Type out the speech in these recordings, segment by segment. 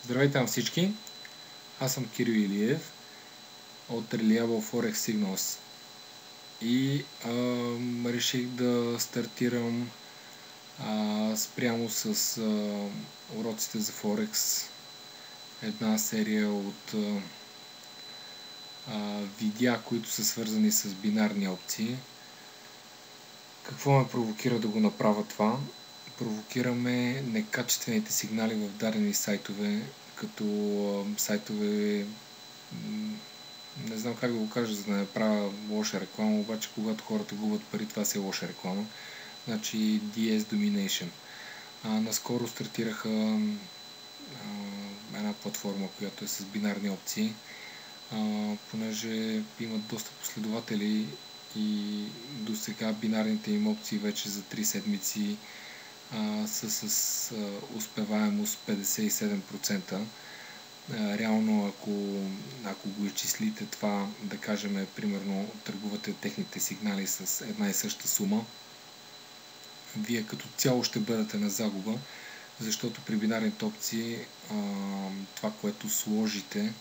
Здравейте на всички! Аз съм Кирил Илиев от Reliable Forex Signals и реших да стартирам спрямо с уроците за Forex една серия от видеа, които са свързани с бинарни опции. Какво ме провокира да го направя това? Провокираме некачествените сигнали в дадени сайтове, като сайтове, не знам как да го кажа, за да не правя лоша реклама, обаче когато хората губят пари, това си е лоша реклама. Значи DS Domination. Наскоро стартираха една платформа, която е с бинарни опции, понеже имат доста последователи и до сега бинарните им опции вече за 3 седмици са с успеваемост 57%. Реално, ако го изчислите това, да кажем, примерно търгувате техните сигнали с една и съща сума, вие като цяло ще бъдете на загуба, защото при бинарните опции това, което сложите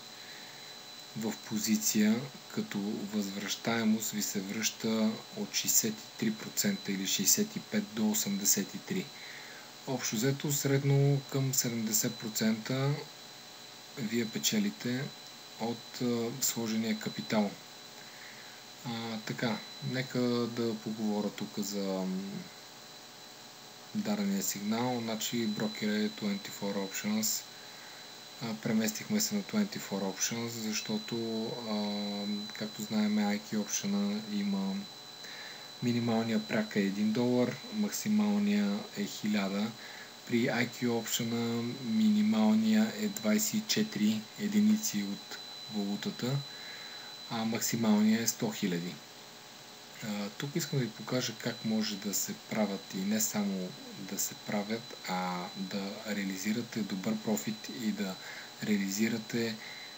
в позиция като възвръщаемост, ви се връща от 63% или 65% до 83%. Общо взето, средно към 70% вие печелите от сложения капитал. Така, нека да поговоря тук за дадения сигнал. Значи брокер е 24 Options. Преместихме се на 24 Options, защото както знаем, IQ Option има минималния прак е $1, максималния е 1000. При IQ Option минималния е 24 единици от валутата, а максималния е 100 000. Тук искам да ви покажа как може да се правят и не само да се правят, а да реализирате добър профит и да реализирате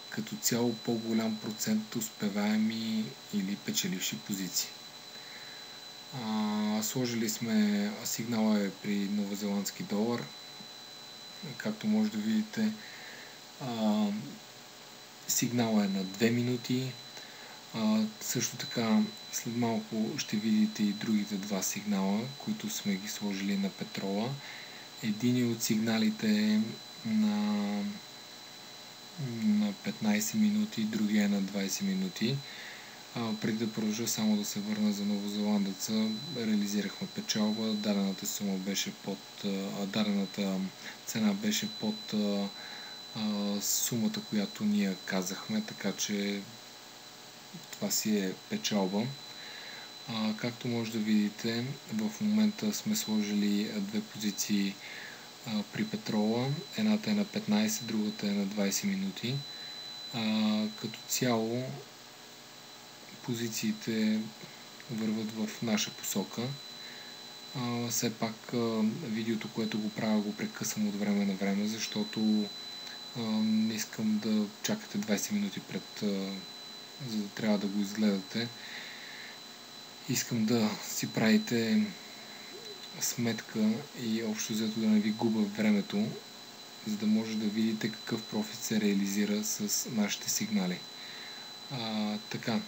като цяло по-голям процент успеваеми или печеливши позиции. Сложили сме, сигнала е при новозеландски долар. Както може да видите, сигнала е на 2 минути. Също така, след малко ще видите и другите два сигнала, които сме ги сложили на петрола. Един от сигналите е на 15 минути, другия е на 20 минути. Преди да продължа, само да се върна за новозеландеца, реализирахме печалба, дадената цена беше под сумата, която ние казахме, така че това си е печалба. Както може да видите, в момента сме сложили две позиции при петрола. Едната е на 15, другата е на 20 минути. Като цяло позициите върват в наша посока. Все пак видеото, което го правя, го прекъсвам от време на време, защото не искам да чакате 20 минути за да трябва да го изгледате. Искам да си правите сметка и общо взето да не ви губя времето, за да може да видите какъв профит се реализира с нашите сигнали. Така,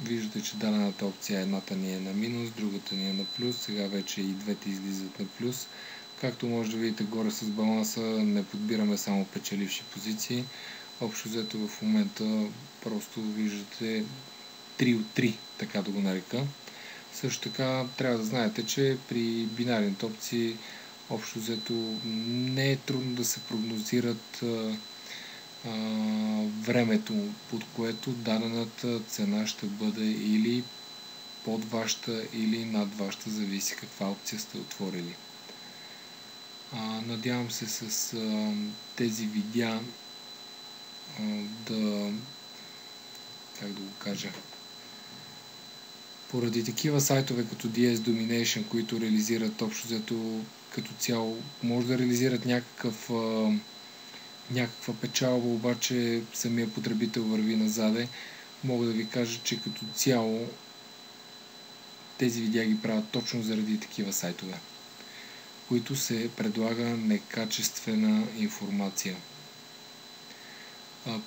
виждате, че дадената опция, едната ни е на минус, другата ни е на плюс, сега вече и двете излизат на плюс. Както може да видите горе с баланса, не подбираме само печеливши позиции. Общо взето в момента просто виждате 3 от 3, така да го нарека. Също така трябва да знаете, че при бинарните опции общо взето не е трудно да се прогнозират времето, под което дадената цена ще бъде или под вашата, или над вашата, зависи каква опция сте отворили. Надявам се с тези видеа как да го кажа, поради такива сайтове като DS Domination, които реализират общо взето като цяло, може да реализират някаква печалба, обаче самия потребител върви назаде. Мога да ви кажа, че като цяло тези видеа ги правят точно заради такива сайтове, които се предлага некачествена информация.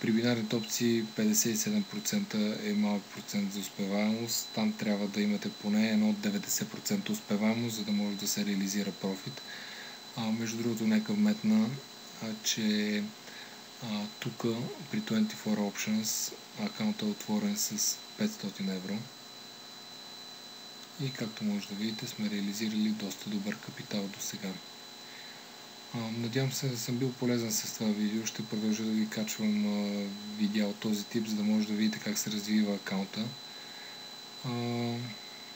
При бинарните опции 57% е малък процент за успеваемост. Там трябва да имате поне едно 90% успеваемост, за да може да се реализира профит. Между другото, нека вметна, че тук при 24 Options акаунтът е отворен с 500 евро. И както може да видите, сме реализирали доста добър капитал до сега. Надявам се да съм бил полезен с това видео. Ще продължа да ви качвам видеа от този тип, за да може да видите как се развива акаунта.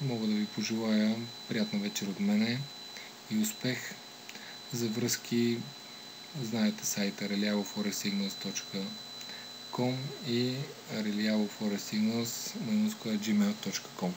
Мога да ви пожелая приятна вечер от мене и успех. За връзки знаете сайта reliableforexignals.com и reliableforesignals@gmail.com.